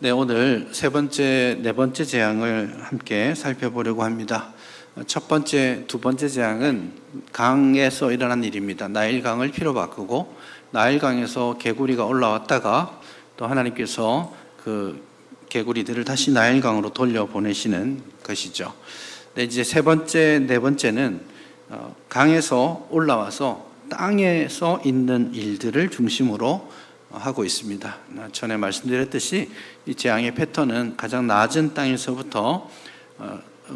네, 오늘 네 번째 재앙을 함께 살펴보려고 합니다. 첫 번째, 두 번째 재앙은 강에서 일어난 일입니다. 나일강을 피로 바꾸고 나일강에서 개구리가 올라왔다가 또 하나님께서 그 개구리들을 다시 나일강으로 돌려보내시는 것이죠. 네, 이제 세 번째, 네 번째는 강에서 올라와서 땅에서 있는 일들을 중심으로 하고 있습니다. 전에 말씀드렸듯이 이 재앙의 패턴은 가장 낮은 땅에서부터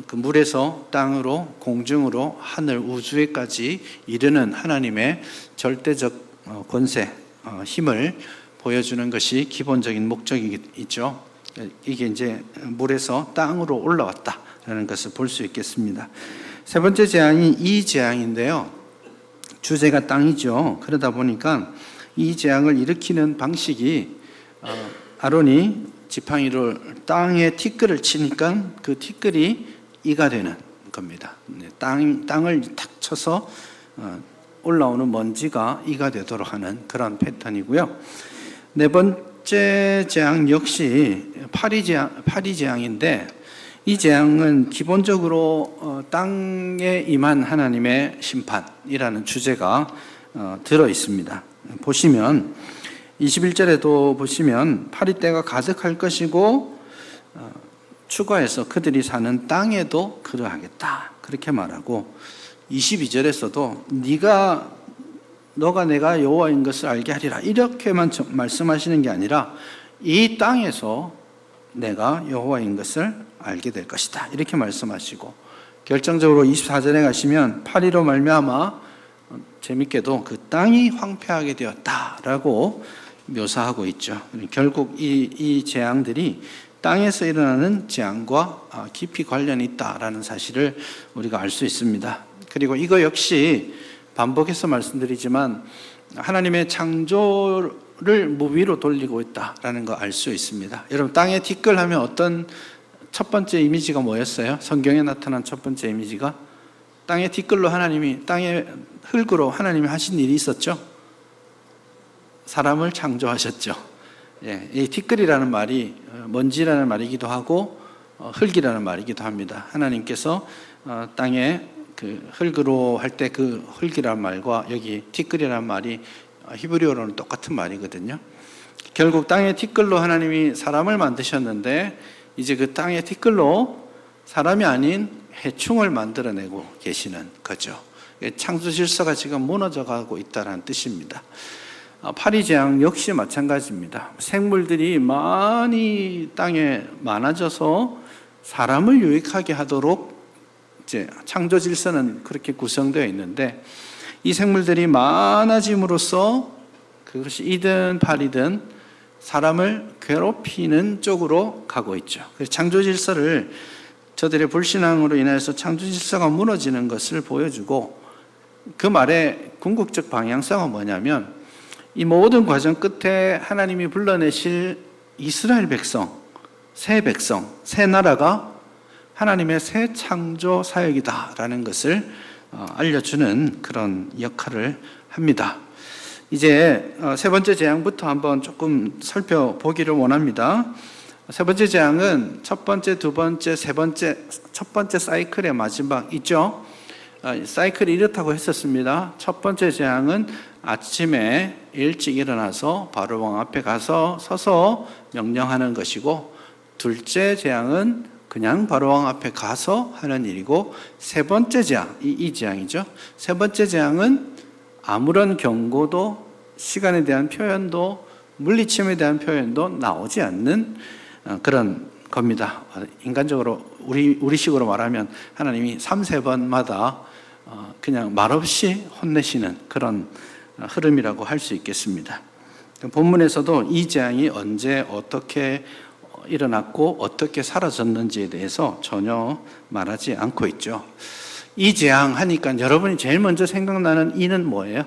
그 물에서 땅으로, 공중으로, 하늘, 우주에까지 이르는 하나님의 절대적 권세, 힘을 보여주는 것이 기본적인 목적이죠. 이게 이제 물에서 땅으로 올라왔다라는 것을 볼 수 있겠습니다. 세 번째 재앙이 이 재앙인데요. 주제가 땅이죠. 그러다 보니까 이 재앙을 일으키는 방식이 아론이 지팡이로 땅에 티끌을 치니까 그 티끌이 이가 되는 겁니다. 땅을 탁 쳐서 올라오는 먼지가 이가 되도록 하는 그런 패턴이고요. 네 번째 재앙 역시 파리 재앙인데 이 재앙은 기본적으로 땅에 임한 하나님의 심판이라는 주제가 들어 있습니다. 보시면 21절에도 보시면 파리떼가 가득할 것이고 추가해서 그들이 사는 땅에도 그러하겠다 그렇게 말하고 22절에서도 너가 내가 여호와인 것을 알게 하리라 이렇게만 말씀하시는 게 아니라 이 땅에서 내가 여호와인 것을 알게 될 것이다 이렇게 말씀하시고 결정적으로 24절에 가시면 파리로 말미암아 재밌게도 그 땅이 황폐하게 되었다라고 묘사하고 있죠. 결국 이 재앙들이 땅에서 일어나는 재앙과 깊이 관련이 있다라는 사실을 우리가 알 수 있습니다. 그리고 이거 역시 반복해서 말씀드리지만 하나님의 창조를 무위로 돌리고 있다라는 거 알 수 있습니다. 여러분 땅에 티끌하면 어떤 첫 번째 이미지가 뭐였어요? 성경에 나타난 첫 번째 이미지가 땅에 티끌로 하나님이 땅에 흙으로 하나님이 하신 일이 있었죠. 사람을 창조하셨죠. 예, 이 티끌이라는 말이 먼지라는 말이기도 하고 흙이라는 말이기도 합니다. 하나님께서 땅에 그 흙으로 할 때 그 흙이라는 말과 여기 티끌이라는 말이 히브리어로는 똑같은 말이거든요. 결국 땅에 티끌로 하나님이 사람을 만드셨는데 이제 그 땅에 티끌로 사람이 아닌 해충을 만들어내고 계시는 거죠. 창조 질서가 지금 무너져 가고 있다는 뜻입니다. 파리 재앙 역시 마찬가지입니다. 생물들이 많이 땅에 많아져서 사람을 유익하게 하도록 이제 창조 질서는 그렇게 구성되어 있는데 이 생물들이 많아짐으로써 그것이 이든 파리든 사람을 괴롭히는 쪽으로 가고 있죠. 그래서 창조 질서를 저들의 불신앙으로 인해서 창조 질서가 무너지는 것을 보여주고 그 말의 궁극적 방향성은 뭐냐면 이 모든 과정 끝에 하나님이 불러내실 이스라엘 백성, 새 나라가 하나님의 새 창조 사역이다라는 것을 알려주는 그런 역할을 합니다. 이제 세 번째 재앙부터 한번 조금 살펴보기를 원합니다. 세 번째 재앙은 첫 번째, 두 번째, 세 번째, 첫 번째 사이클의 마지막 있죠. 사이클이 이렇다고 했었습니다. 첫 번째 재앙은 아침에 일찍 일어나서 바로 왕 앞에 가서 서서 명령하는 것이고 둘째 재앙은 그냥 바로 왕 앞에 가서 하는 일이고 세 번째 재앙, 이 재앙이죠. 세 번째 재앙은 아무런 경고도 시간에 대한 표현도 물리침에 대한 표현도 나오지 않는 그런 겁니다. 인간적으로 우리식으로 말하면 하나님이 3-4번마다 그냥 말없이 혼내시는 그런 흐름이라고 할 수 있겠습니다. 본문에서도 이 재앙이 언제 어떻게 일어났고 어떻게 사라졌는지에 대해서 전혀 말하지 않고 있죠. 이 재앙 하니까 여러분이 제일 먼저 생각나는 이는 뭐예요?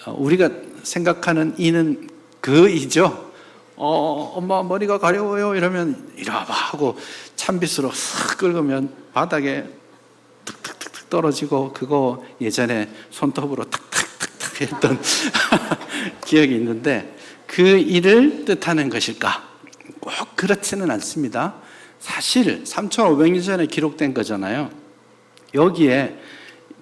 우리가 생각하는 이는 그 이죠. 엄마 머리가 가려워요 이러면 이리 와봐 하고 찬빗으로 싹 긁으면 바닥에 툭툭툭툭 떨어지고 그거 예전에 손톱으로 탁탁탁탁 했던 기억이 있는데 그 일을 뜻하는 것일까? 꼭 그렇지는 않습니다. 사실 3,500년 전에 기록된 거잖아요. 여기에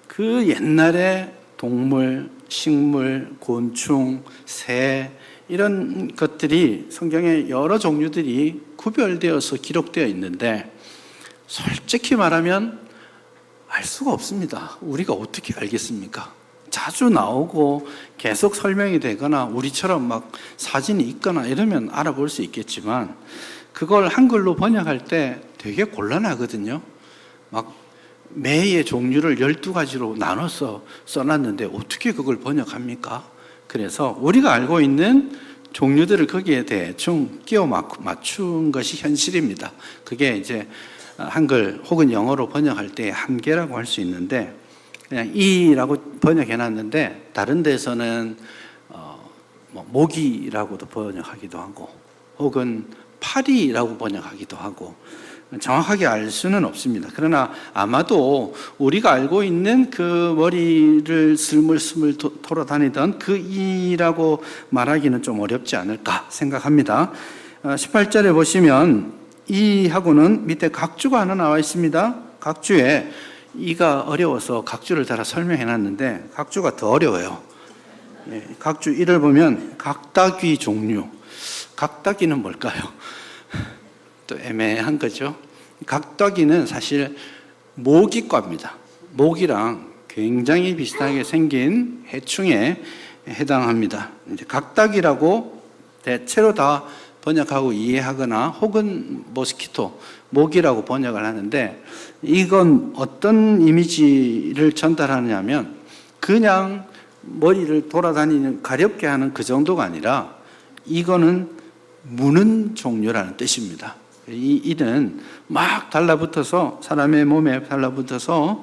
그 옛날에 동물, 식물, 곤충, 새 이런 것들이 성경에 여러 종류들이 구별되어서 기록되어 있는데 솔직히 말하면 알 수가 없습니다. 우리가 어떻게 알겠습니까? 자주 나오고 계속 설명이 되거나 우리처럼 막 사진이 있거나 이러면 알아볼 수 있겠지만 그걸 한글로 번역할 때 되게 곤란하거든요. 막 매의 종류를 12가지로 나눠서 써놨는데 어떻게 그걸 번역합니까? 그래서 우리가 알고 있는 종류들을 거기에 대충 끼워 맞춘 것이 현실입니다. 그게 이제 한글 혹은 영어로 번역할 때의 한계라고 할 수 있는데 그냥 이라고 번역해놨는데 다른 데서는 모기라고도 번역하기도 하고 혹은 파리라고 번역하기도 하고 정확하게 알 수는 없습니다. 그러나 아마도 우리가 알고 있는 그 머리를 스물스물 돌아다니던 그 이라고 말하기는 좀 어렵지 않을까 생각합니다. 18절에 보시면 이하고는 밑에 각주가 하나 나와 있습니다. 각주에 이가 어려워서 각주를 달아 설명해 놨는데 각주가 더 어려워요. 각주 1을 보면 각다귀 종류. 각다귀는 뭘까요? 또 애매한 거죠. 각다귀는 사실 모기과입니다. 모기랑 굉장히 비슷하게 생긴 해충에 해당합니다. 이제 각다귀라고 대체로 다 번역하고 이해하거나 혹은 모스키토, 모기라고 번역을 하는데 이건 어떤 이미지를 전달하느냐면 그냥 머리를 돌아다니는 가렵게 하는 그 정도가 아니라 이거는 무는 종류라는 뜻입니다. 이 이는 막 달라붙어서 사람의 몸에 달라붙어서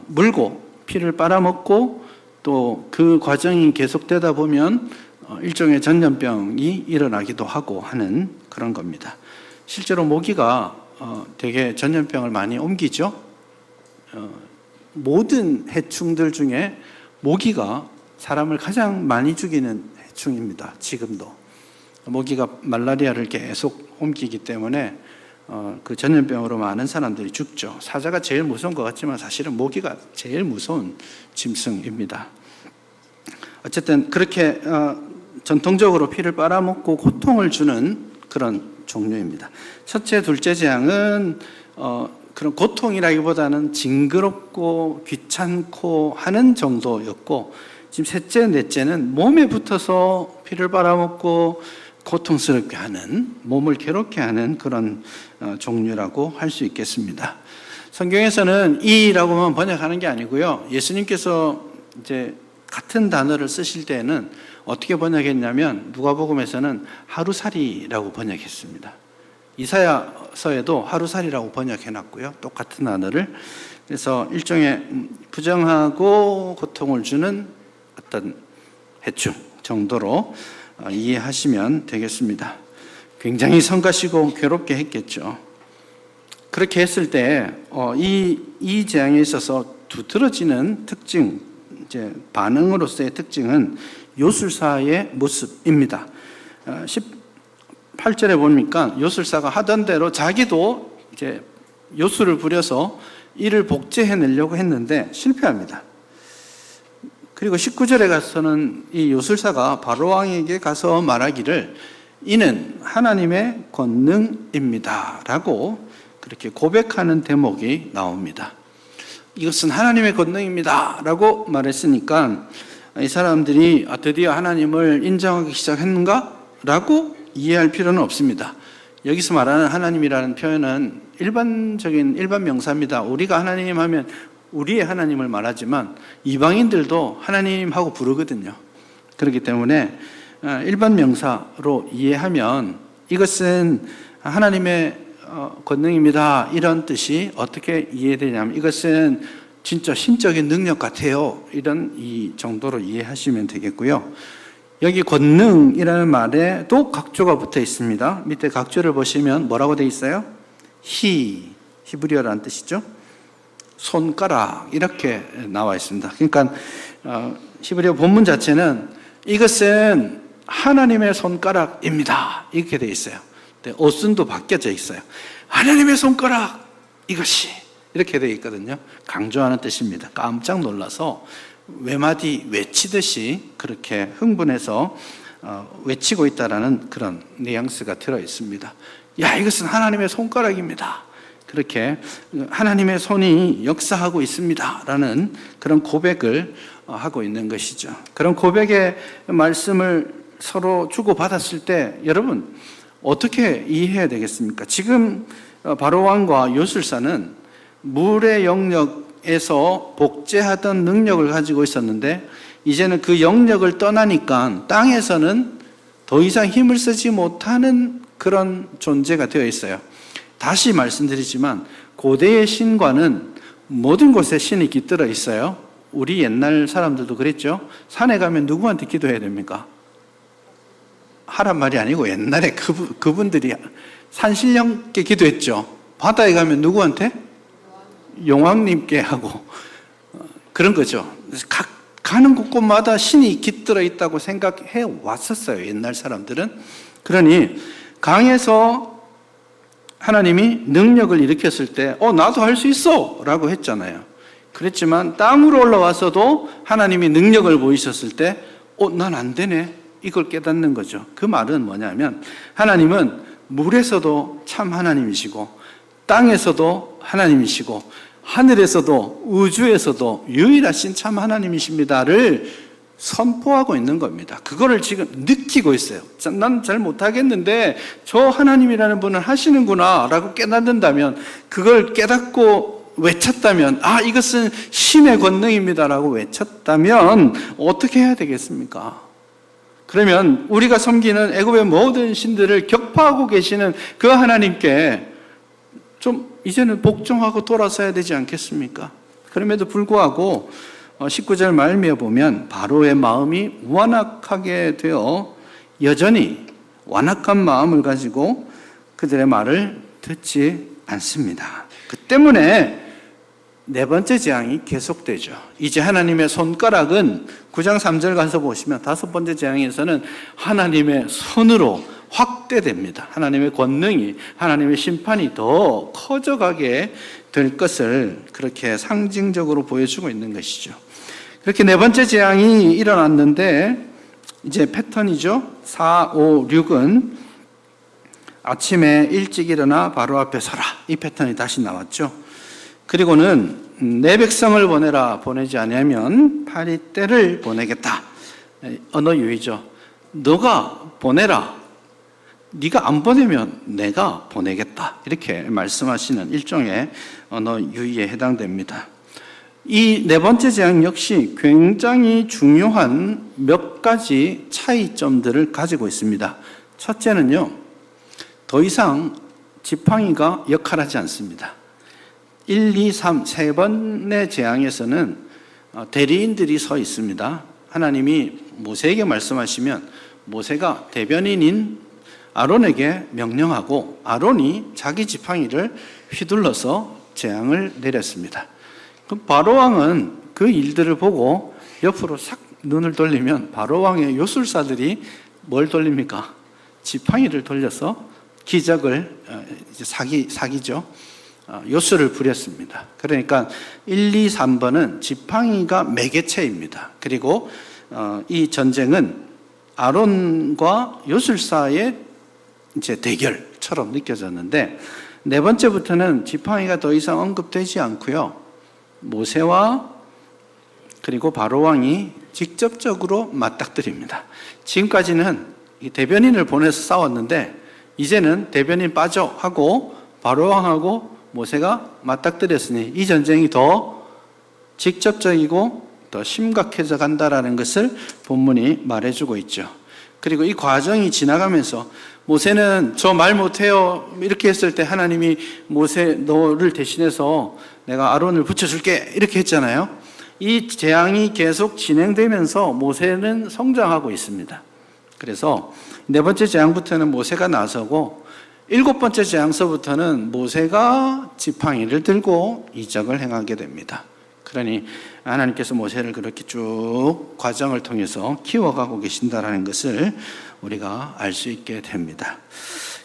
물고 피를 빨아먹고 또 그 과정이 계속되다 보면 일종의 전염병이 일어나기도 하고 하는 그런 겁니다. 실제로 모기가 되게 전염병을 많이 옮기죠. 모든 해충들 중에 모기가 사람을 가장 많이 죽이는 해충입니다. 지금도. 모기가 말라리아를 계속 옮기기 때문에 그 전염병으로 많은 사람들이 죽죠. 사자가 제일 무서운 것 같지만 사실은 모기가 제일 무서운 짐승입니다. 어쨌든 그렇게 전통적으로 피를 빨아먹고 고통을 주는 그런 종류입니다. 첫째, 둘째 재앙은 그런 고통이라기보다는 징그럽고 귀찮고 하는 정도였고 지금 셋째, 넷째는 몸에 붙어서 피를 빨아먹고 고통스럽게 하는, 몸을 괴롭게 하는 그런 종류라고 할 수 있겠습니다. 성경에서는 이라고만 번역하는 게 아니고요. 예수님께서 이제 같은 단어를 쓰실 때는 어떻게 번역했냐면 누가복음에서는 하루살이라고 번역했습니다. 이사야서에도 하루살이라고 번역해놨고요. 똑같은 단어를. 그래서 일종의 부정하고 고통을 주는 어떤 해충 정도로 이해하시면 되겠습니다. 굉장히 성가시고 괴롭게 했겠죠. 그렇게 했을 때 이 재앙에 있어서 두드러지는 특징, 이제 반응으로서의 특징은 요술사의 모습입니다. 18절에 보니까 요술사가 하던 대로 자기도 이제 요술을 부려서 이를 복제해내려고 했는데 실패합니다. 그리고 19절에 가서는 이 요술사가 바로왕에게 가서 말하기를 이는 하나님의 권능입니다 라고 그렇게 고백하는 대목이 나옵니다. 이것은 하나님의 권능입니다 라고 말했으니까 이 사람들이 드디어 하나님을 인정하기 시작했는가? 라고 이해할 필요는 없습니다. 여기서 말하는 하나님이라는 표현은 일반 명사입니다. 우리가 하나님 하면 우리의 하나님을 말하지만 이방인들도 하나님하고 부르거든요. 그렇기 때문에 일반 명사로 이해하면 이것은 하나님의 권능입니다 이런 뜻이 어떻게 이해되냐면 이것은 진짜 신적인 능력 같아요 이런 이 정도로 이해하시면 되겠고요. 여기 권능이라는 말에도 각조가 붙어 있습니다. 밑에 각조를 보시면 뭐라고 되어 있어요? 히브리어라는 뜻이죠. 손가락 이렇게 나와 있습니다. 그러니까 히브리어 본문 자체는 이것은 하나님의 손가락입니다. 이렇게 되어 있어요. 어순도 바뀌어져 있어요. 하나님의 손가락 이것이 이렇게 되어 있거든요. 강조하는 뜻입니다. 깜짝 놀라서 외마디 외치듯이 그렇게 흥분해서 외치고 있다라는 그런 뉘앙스가 들어 있습니다. 야, 이것은 하나님의 손가락입니다. 그렇게 하나님의 손이 역사하고 있습니다 라는 그런 고백을 하고 있는 것이죠. 그런 고백의 말씀을 서로 주고받았을 때 여러분 어떻게 이해해야 되겠습니까? 지금 바로왕과 요술사는 물의 영역에서 복제하던 능력을 가지고 있었는데 이제는 그 영역을 떠나니까 땅에서는 더 이상 힘을 쓰지 못하는 그런 존재가 되어 있어요. 다시 말씀드리지만 고대의 신과는 모든 곳에 신이 깃들어 있어요. 우리 옛날 사람들도 그랬죠. 산에 가면 누구한테 기도해야 됩니까? 하란 말이 아니고 옛날에 그분들이 산신령께 기도했죠. 바다에 가면 누구한테? 용왕님께 하고 그런 거죠. 가는 곳곳마다 신이 깃들어 있다고 생각해 왔었어요. 옛날 사람들은. 그러니 강에서 하나님이 능력을 일으켰을 때 나도 할 수 있어 라고 했잖아요. 그랬지만 땅으로 올라와서도 하나님이 능력을 보이셨을 때 난 안 되네 이걸 깨닫는 거죠. 그 말은 뭐냐면 하나님은 물에서도 참 하나님이시고 땅에서도 하나님이시고 하늘에서도 우주에서도 유일하신 참 하나님이십니다를 선포하고 있는 겁니다. 그거를 지금 느끼고 있어요. 난 잘 못하겠는데 저 하나님이라는 분은 하시는구나 라고 깨닫는다면, 그걸 깨닫고 외쳤다면, 이것은 신의 권능입니다 라고 외쳤다면 어떻게 해야 되겠습니까? 그러면 우리가 섬기는 애굽의 모든 신들을 격파하고 계시는 그 하나님께 좀 이제는 복종하고 돌아서야 되지 않겠습니까? 그럼에도 불구하고 19절 말미에 보면 바로의 마음이 완악하게 되어 여전히 완악한 마음을 가지고 그들의 말을 듣지 않습니다. 그 때문에 네 번째 재앙이 계속되죠. 이제 하나님의 손가락은 9장 3절 가서 보시면 다섯 번째 재앙에서는 하나님의 손으로 확대됩니다. 하나님의 권능이, 하나님의 심판이 더 커져가게 될 것을 그렇게 상징적으로 보여주고 있는 것이죠. 그렇게 네 번째 재앙이 일어났는데 이제 패턴이죠. 4, 5, 6은 아침에 일찍 일어나 바로 앞에 서라, 이 패턴이 다시 나왔죠. 그리고는 내 백성을 보내라, 보내지 아니하면 파리떼를 보내겠다. 언어 유희죠. 너가 보내라, 네가 안 보내면 내가 보내겠다, 이렇게 말씀하시는 일종의 언어 유희에 해당됩니다. 이 네 번째 재앙 역시 굉장히 중요한 몇 가지 차이점들을 가지고 있습니다. 첫째는요, 더 이상 지팡이가 역할하지 않습니다. 1, 2, 3, 세 번의 재앙에서는 대리인들이 서 있습니다. 하나님이 모세에게 말씀하시면 모세가 대변인인 아론에게 명령하고 아론이 자기 지팡이를 휘둘러서 재앙을 내렸습니다. 그럼 바로왕은 그 일들을 보고 옆으로 싹 눈을 돌리면 바로왕의 요술사들이 뭘 돌립니까? 지팡이를 돌려서 기적을 사기죠. 요술을 부렸습니다. 그러니까 1, 2, 3번은 지팡이가 매개체입니다. 그리고 이 전쟁은 아론과 요술사의 이제 대결처럼 느껴졌는데, 네 번째부터는 지팡이가 더 이상 언급되지 않고요, 모세와 그리고 바로왕이 직접적으로 맞닥뜨립니다. 지금까지는 이 대변인을 보내서 싸웠는데 이제는 대변인 빠져 하고 바로왕하고 모세가 맞닥뜨렸으니 이 전쟁이 더 직접적이고 더 심각해져 간다라는 것을 본문이 말해주고 있죠. 그리고 이 과정이 지나가면서 모세는 저 말 못해요 이렇게 했을 때 하나님이 모세 너를 대신해서 내가 아론을 붙여줄게 이렇게 했잖아요. 이 재앙이 계속 진행되면서 모세는 성장하고 있습니다. 그래서 네 번째 재앙부터는 모세가 나서고 일곱 번째 재앙서부터는 모세가 지팡이를 들고 이적을 행하게 됩니다. 그러니 하나님께서 모세를 그렇게 쭉 과정을 통해서 키워가고 계신다라는 것을 우리가 알 수 있게 됩니다.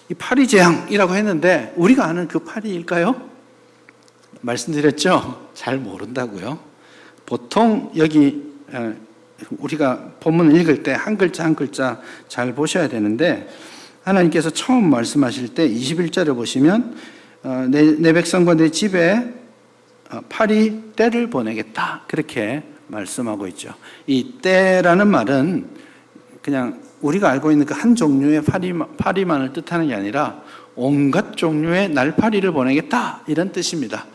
이 파리 재앙이라고 했는데 우리가 아는 그 파리일까요? 말씀드렸죠? 잘 모른다고요. 보통 여기 우리가 본문을 읽을 때 한 글자 한 글자 잘 보셔야 되는데, 하나님께서 처음 말씀하실 때 21절에 보시면 내 백성과 내 집에 파리 떼를 보내겠다, 그렇게 말씀하고 있죠. 이 떼라는 말은 그냥 우리가 알고 있는 그 한 종류의 파리만을 뜻하는 게 아니라 온갖 종류의 날파리를 보내겠다, 이런 뜻입니다.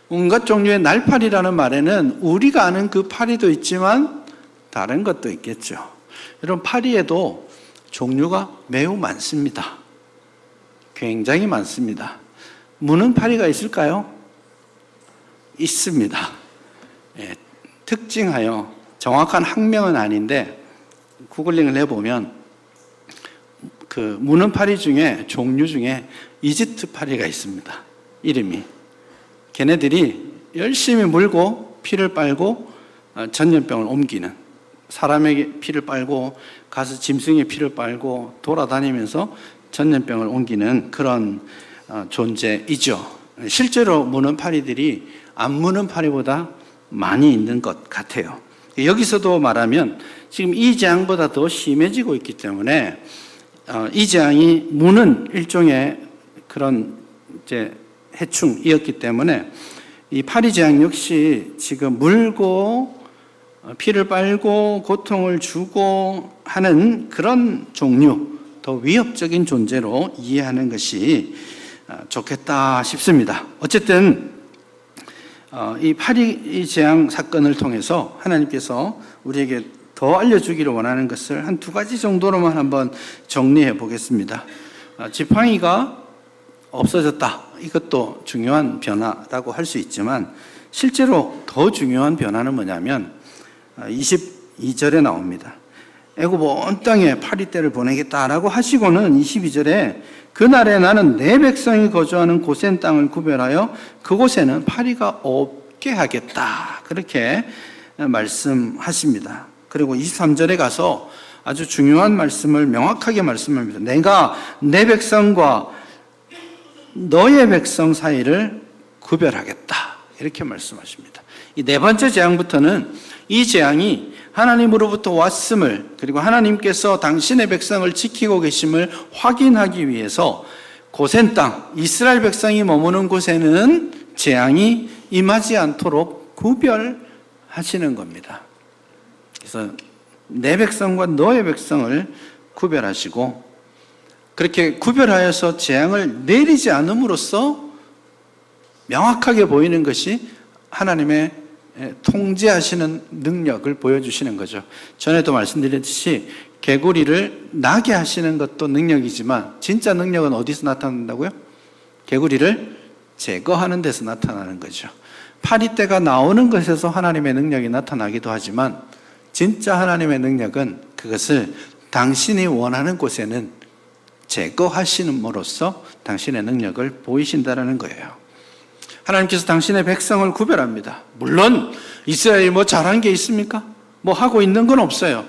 온갖 종류의 날파리라는 말에는 우리가 아는 그 파리도 있지만 다른 것도 있겠죠. 여러분, 파리에도 종류가 매우 많습니다. 굉장히 많습니다. 무는 파리가 있을까요? 있습니다. 예, 특징하여 정확한 학명은 아닌데 구글링을 해보면 그 무는 파리 중에 종류 중에 이집트 파리가 있습니다. 이름이. 걔네들이 열심히 물고 피를 빨고 전염병을 옮기는, 사람에게 피를 빨고 가서 짐승의 피를 빨고 돌아다니면서 전염병을 옮기는 그런 존재이죠. 실제로 무는 파리들이 안 무는 파리보다 많이 있는 것 같아요. 여기서도 말하면 지금 이 재앙보다 더 심해지고 있기 때문에 이 재앙이 무는 일종의 그런 이제 해충이었기 때문에 이 파리 재앙 역시 지금 물고 피를 빨고 고통을 주고 하는 그런 종류, 더 위협적인 존재로 이해하는 것이 좋겠다 싶습니다. 어쨌든 이 파리 재앙 사건을 통해서 하나님께서 우리에게 더 알려주기를 원하는 것을 한 두 가지 정도로만 한번 정리해 보겠습니다. 지팡이가 없어졌다, 이것도 중요한 변화라고 할 수 있지만 실제로 더 중요한 변화는 뭐냐면 22절에 나옵니다. 애굽 온 땅에 파리떼를 보내겠다라고 하시고는 22절에 그날에 나는 내 백성이 거주하는 고센 땅을 구별하여 그곳에는 파리가 없게 하겠다, 그렇게 말씀하십니다. 그리고 23절에 가서 아주 중요한 말씀을 명확하게 말씀합니다. 내가 내 백성과 너의 백성 사이를 구별하겠다, 이렇게 말씀하십니다. 이 네 번째 재앙부터는 이 재앙이 하나님으로부터 왔음을, 그리고 하나님께서 당신의 백성을 지키고 계심을 확인하기 위해서 고센 땅, 이스라엘 백성이 머무는 곳에는 재앙이 임하지 않도록 구별하시는 겁니다. 그래서 내 백성과 너의 백성을 구별하시고, 그렇게 구별하여서 재앙을 내리지 않음으로써 명확하게 보이는 것이 하나님의 통제하시는 능력을 보여주시는 거죠. 전에도 말씀드렸듯이 개구리를 나게 하시는 것도 능력이지만 진짜 능력은 어디서 나타난다고요? 개구리를 제거하는 데서 나타나는 거죠. 파리떼가 나오는 것에서 하나님의 능력이 나타나기도 하지만 진짜 하나님의 능력은 그것을 당신이 원하는 곳에는 제거하시는으로써 당신의 능력을 보이신다는 거예요. 하나님께서 당신의 백성을 구별합니다. 물론 이스라엘이 뭐 잘한 게 있습니까? 뭐 하고 있는 건 없어요.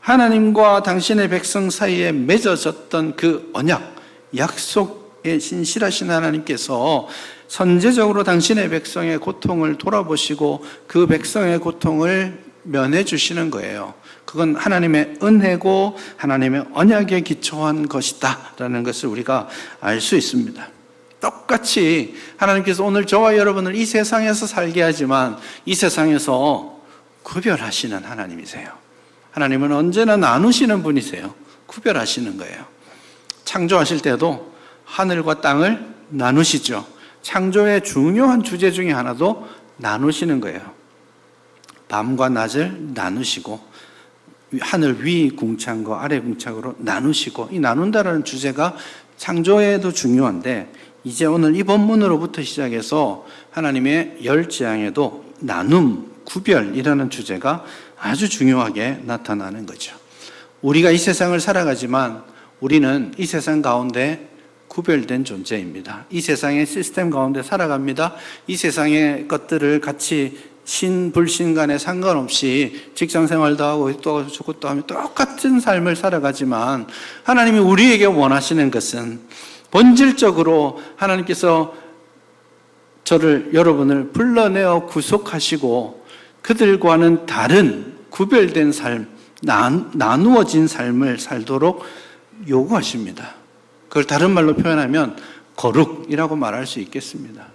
하나님과 당신의 백성 사이에 맺어졌던 그 언약, 약속에 신실하신 하나님께서 선제적으로 당신의 백성의 고통을 돌아보시고 그 백성의 고통을 면해 주시는 거예요. 그건 하나님의 은혜고 하나님의 언약에 기초한 것이다 라는 것을 우리가 알 수 있습니다. 똑같이 하나님께서 오늘 저와 여러분을 이 세상에서 살게 하지만 이 세상에서 구별하시는 하나님이세요. 하나님은 언제나 나누시는 분이세요. 구별하시는 거예요. 창조하실 때도 하늘과 땅을 나누시죠. 창조의 중요한 주제 중에 하나도 나누시는 거예요. 밤과 낮을 나누시고 하늘 위 궁창과 아래 궁창으로 나누시고, 이 나눈다라는 주제가 창조에도 중요한데 이제 오늘 이 본문으로부터 시작해서 하나님의 열 재앙에도 나눔, 구별이라는 주제가 아주 중요하게 나타나는 거죠. 우리가 이 세상을 살아가지만 우리는 이 세상 가운데 구별된 존재입니다. 이 세상의 시스템 가운데 살아갑니다. 이 세상의 것들을 같이 신, 불신 간에 상관없이 직장 생활도 하고 또 저것도 하며 똑같은 삶을 살아가지만 하나님이 우리에게 원하시는 것은 본질적으로 하나님께서 여러분을 불러내어 구속하시고 그들과는 다른 구별된 삶, 나누어진 삶을 살도록 요구하십니다. 그걸 다른 말로 표현하면 거룩이라고 말할 수 있겠습니다.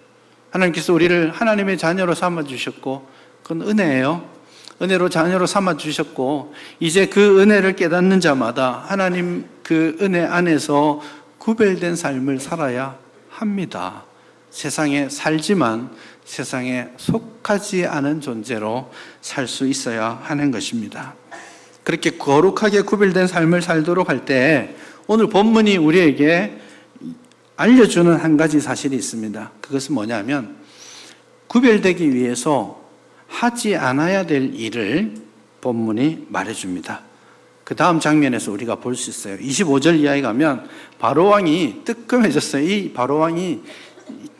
하나님께서 우리를 하나님의 자녀로 삼아주셨고 그건 은혜예요. 은혜로 자녀로 삼아주셨고 이제 그 은혜를 깨닫는 자마다 하나님 그 은혜 안에서 구별된 삶을 살아야 합니다. 세상에 살지만 세상에 속하지 않은 존재로 살 수 있어야 하는 것입니다. 그렇게 거룩하게 구별된 삶을 살도록 할 때 오늘 본문이 우리에게 알려주는 한 가지 사실이 있습니다. 그것은 뭐냐면 구별되기 위해서 하지 않아야 될 일을 본문이 말해줍니다. 그 다음 장면에서 우리가 볼 수 있어요. 25절 이하에 가면 바로왕이 뜨끔해졌어요. 이 바로왕이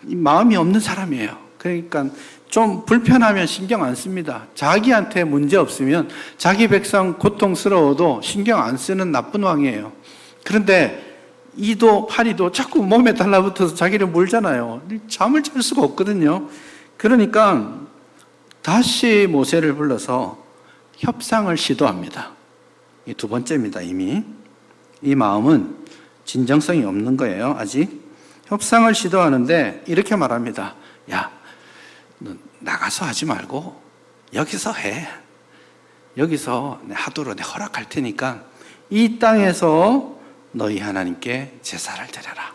마음이 없는 사람이에요. 그러니까 좀 불편하면 신경 안 씁니다. 자기한테 문제 없으면 자기 백성 고통스러워도 신경 안 쓰는 나쁜 왕이에요. 그런데 이도 파리도 자꾸 몸에 달라붙어서 자기를 물잖아요. 잠을 잘 수가 없거든요. 그러니까 다시 모세를 불러서 협상을 시도합니다. 이 두 번째입니다. 이미 이 마음은 진정성이 없는 거예요. 아직 협상을 시도하는데 이렇게 말합니다. 야, 너 나가서 하지 말고 여기서 해. 여기서 하도록 내가 허락할 테니까 이 땅에서 너희 하나님께 제사를 드려라.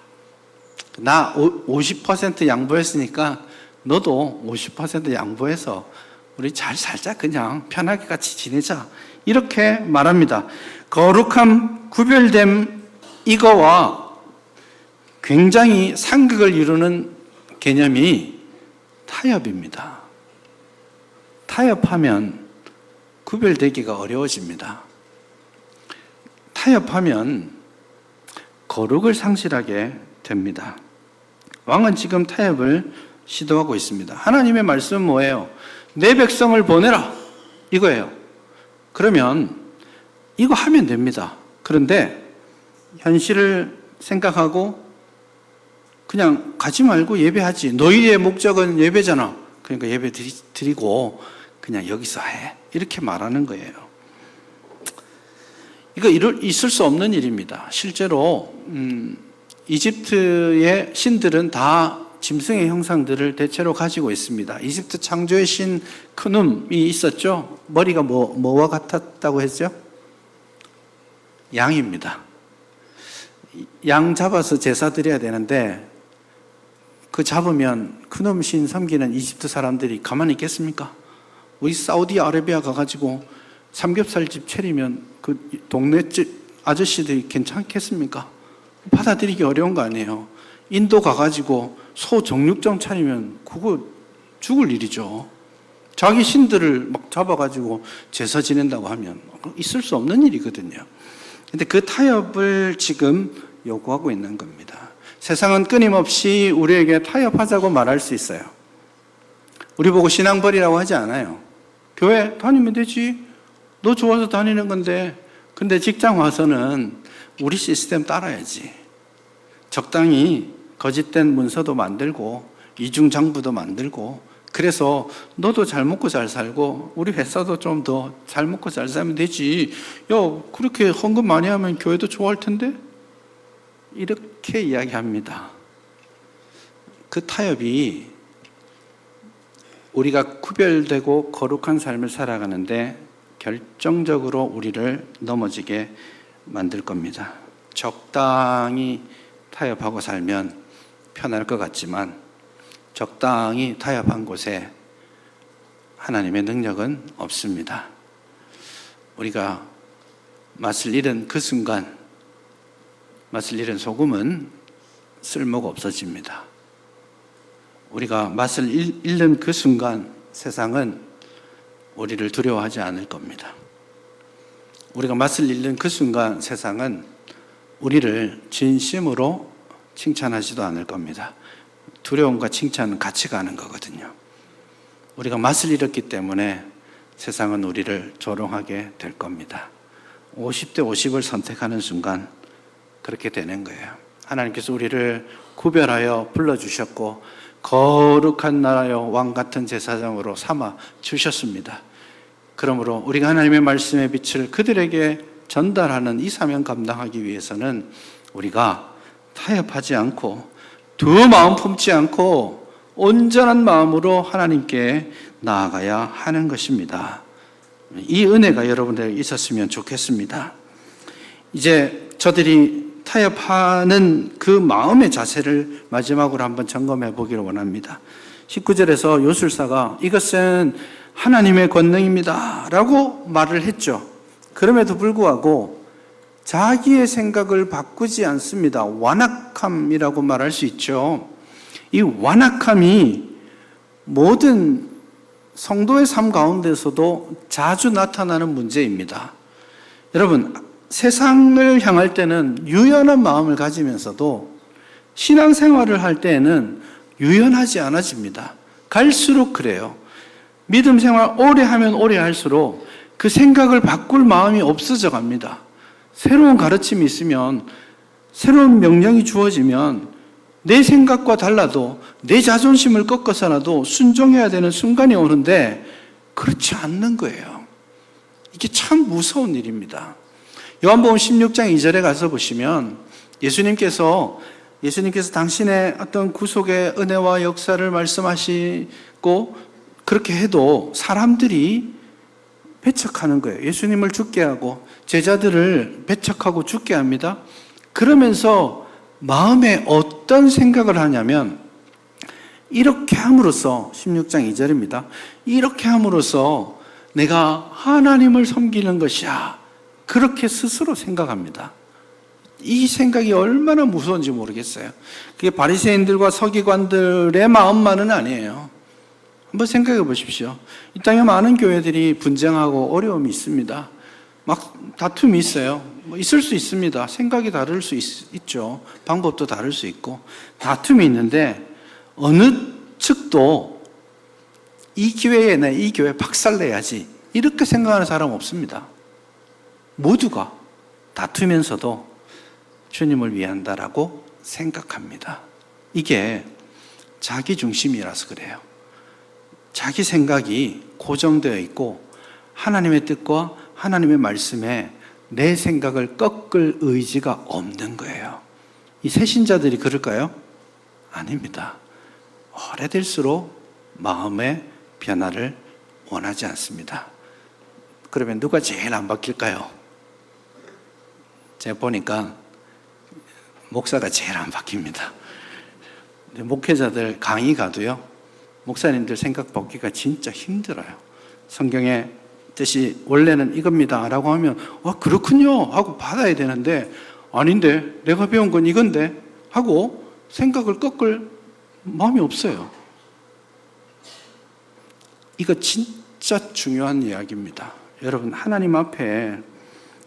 나 50% 양보했으니까 너도 50% 양보해서 우리 잘 살자. 그냥 편하게 같이 지내자. 이렇게 말합니다. 거룩함, 구별됨 이거와 굉장히 상극을 이루는 개념이 타협입니다. 타협하면 구별되기가 어려워집니다. 타협하면 거룩을 상실하게 됩니다. 왕은 지금 타협을 시도하고 있습니다. 하나님의 말씀은 뭐예요? 내 백성을 보내라. 이거예요. 그러면 이거 하면 됩니다. 그런데 현실을 생각하고 그냥 가지 말고 예배하지. 너희의 목적은 예배잖아. 그러니까 예배 드리고 그냥 여기서 해. 이렇게 말하는 거예요. 이거 있을 수 없는 일입니다. 실제로 이집트의 신들은 다 짐승의 형상들을 대체로 가지고 있습니다. 이집트 창조의 신 크눔이 있었죠. 머리가 뭐와 같았다고 했죠? 양입니다. 양 잡아서 제사 드려야 되는데 그 잡으면 크눔 신 섬기는 이집트 사람들이 가만히 있겠습니까? 우리 사우디아라비아 가가지고 삼겹살집 차리면 그 동네 집 아저씨들이 괜찮겠습니까? 받아들이기 어려운 거 아니에요. 인도 가가지고 소 정육점 차리면 그거 죽을 일이죠. 자기 신들을 막 잡아가지고 제사 지낸다고 하면 있을 수 없는 일이거든요. 근데 그 타협을 지금 요구하고 있는 겁니다. 세상은 끊임없이 우리에게 타협하자고 말할 수 있어요. 우리 보고 신앙 버리라고 하지 않아요. 교회 다니면 되지. 너 좋아서 다니는 건데. 근데 직장 와서는 우리 시스템 따라야지. 적당히 거짓된 문서도 만들고 이중장부도 만들고 그래서 너도 잘 먹고 잘 살고 우리 회사도 좀 더 잘 먹고 잘 살면 되지. 야, 그렇게 헌금 많이 하면 교회도 좋아할 텐데? 이렇게 이야기합니다. 그 타협이 우리가 구별되고 거룩한 삶을 살아가는데 결정적으로 우리를 넘어지게 만들 겁니다. 적당히 타협하고 살면 편할 것 같지만 적당히 타협한 곳에 하나님의 능력은 없습니다. 우리가 맛을 잃은 그 순간, 맛을 잃은 소금은 쓸모가 없어집니다. 우리가 맛을 잃는 그 순간 세상은 우리를 두려워하지 않을 겁니다. 우리가 맛을 잃는 그 순간 세상은 우리를 진심으로 칭찬하지도 않을 겁니다. 두려움과 칭찬은 같이 가는 거거든요. 우리가 맛을 잃었기 때문에 세상은 우리를 조롱하게 될 겁니다. 50대 50을 선택하는 순간 그렇게 되는 거예요. 하나님께서 우리를 구별하여 불러주셨고 거룩한 나라요 왕 같은 제사장으로 삼아 주셨습니다. 그러므로 우리가 하나님의 말씀의 빛을 그들에게 전달하는 이 사명 감당하기 위해서는 우리가 타협하지 않고 두 마음 품지 않고 온전한 마음으로 하나님께 나아가야 하는 것입니다. 이 은혜가 여러분들에게 있었으면 좋겠습니다. 이제 저들이 타협하는 그 마음의 자세를 마지막으로 한번 점검해 보기를 원합니다. 19절에서 요술사가 이것은 하나님의 권능입니다 라고 말을 했죠. 그럼에도 불구하고 자기의 생각을 바꾸지 않습니다. 완악함이라고 말할 수 있죠. 이 완악함이 모든 성도의 삶 가운데서도 자주 나타나는 문제입니다. 여러분, 세상을 향할 때는 유연한 마음을 가지면서도 신앙생활을 할 때에는 유연하지 않아집니다. 갈수록 그래요. 믿음 생활 오래 하면 오래 할수록 그 생각을 바꿀 마음이 없어져 갑니다. 새로운 가르침이 있으면, 새로운 명령이 주어지면 내 생각과 달라도 내 자존심을 꺾어서라도 순종해야 되는 순간이 오는데 그렇지 않는 거예요. 이게 참 무서운 일입니다. 요한복음 16장 2절에 가서 보시면 예수님께서 당신의 어떤 구속의 은혜와 역사를 말씀하시고 그렇게 해도 사람들이 배척하는 거예요. 예수님을 죽게 하고 제자들을 배척하고 죽게 합니다. 그러면서 마음에 어떤 생각을 하냐면 이렇게 함으로써 16장 2절입니다. 이렇게 함으로써 내가 하나님을 섬기는 것이야. 그렇게 스스로 생각합니다. 이 생각이 얼마나 무서운지 모르겠어요. 그게 바리새인들과 서기관들의 마음만은 아니에요. 한번 생각해 보십시오. 이 땅에 많은 교회들이 분쟁하고 어려움이 있습니다. 막 다툼이 있어요. 있을 수 있습니다. 생각이 다를 수 있죠. 방법도 다를 수 있고 다툼이 있는데 어느 측도 이 기회에 이 교회 박살내야지 이렇게 생각하는 사람 없습니다. 모두가 다투면서도 주님을 위한다라고 생각합니다. 이게 자기 중심이라서 그래요. 자기 생각이 고정되어 있고 하나님의 뜻과 하나님의 말씀에 내 생각을 꺾을 의지가 없는 거예요. 이 새신자들이 그럴까요? 아닙니다. 오래될수록 마음의 변화를 원하지 않습니다. 그러면 누가 제일 안 바뀔까요? 제가 보니까 목사가 제일 안 바뀝니다. 목회자들 강의 가도요, 목사님들 생각 바뀌기가 진짜 힘들어요. 성경의 뜻이 원래는 이겁니다 라고 하면 그렇군요 하고 받아야 되는데 아닌데 내가 배운 건 이건데 하고 생각을 꺾을 마음이 없어요. 이거 진짜 중요한 이야기입니다. 여러분, 하나님 앞에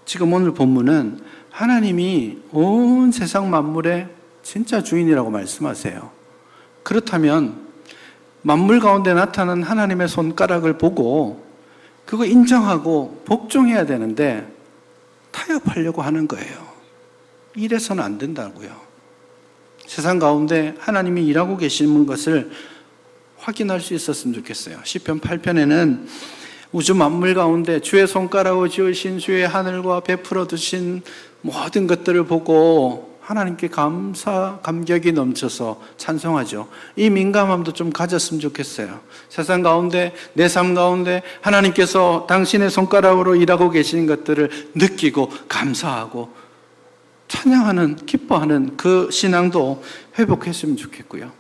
지금 오늘 본문은 하나님이 온 세상 만물의 진짜 주인이라고 말씀하세요. 그렇다면 만물 가운데 나타난 하나님의 손가락을 보고 그거 인정하고 복종해야 되는데 타협하려고 하는 거예요. 이래서는 안 된다고요. 세상 가운데 하나님이 일하고 계시는 것을 확인할 수 있었으면 좋겠어요. 시편 8편에는 우주 만물 가운데 주의 손가락으로 지으신 주의 하늘과 베풀어 두신 모든 것들을 보고 하나님께 감격이 넘쳐서 찬송하죠. 이 민감함도 좀 가졌으면 좋겠어요. 세상 가운데, 내 삶 가운데 하나님께서 당신의 손가락으로 일하고 계시는 것들을 느끼고 감사하고 찬양하는, 기뻐하는 그 신앙도 회복했으면 좋겠고요.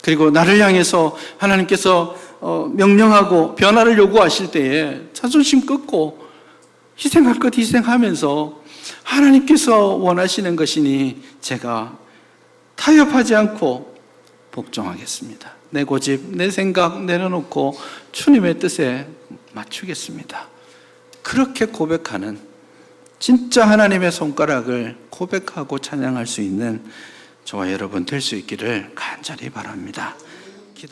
그리고 나를 향해서 하나님께서 명령하고 변화를 요구하실 때에 자존심 꺾고 희생할 것 희생하면서 하나님께서 원하시는 것이니 제가 타협하지 않고 복종하겠습니다. 내 고집, 내 생각 내려놓고 주님의 뜻에 맞추겠습니다. 그렇게 고백하는, 진짜 하나님의 손가락을 고백하고 찬양할 수 있는 저와 여러분 될 수 있기를 간절히 바랍니다.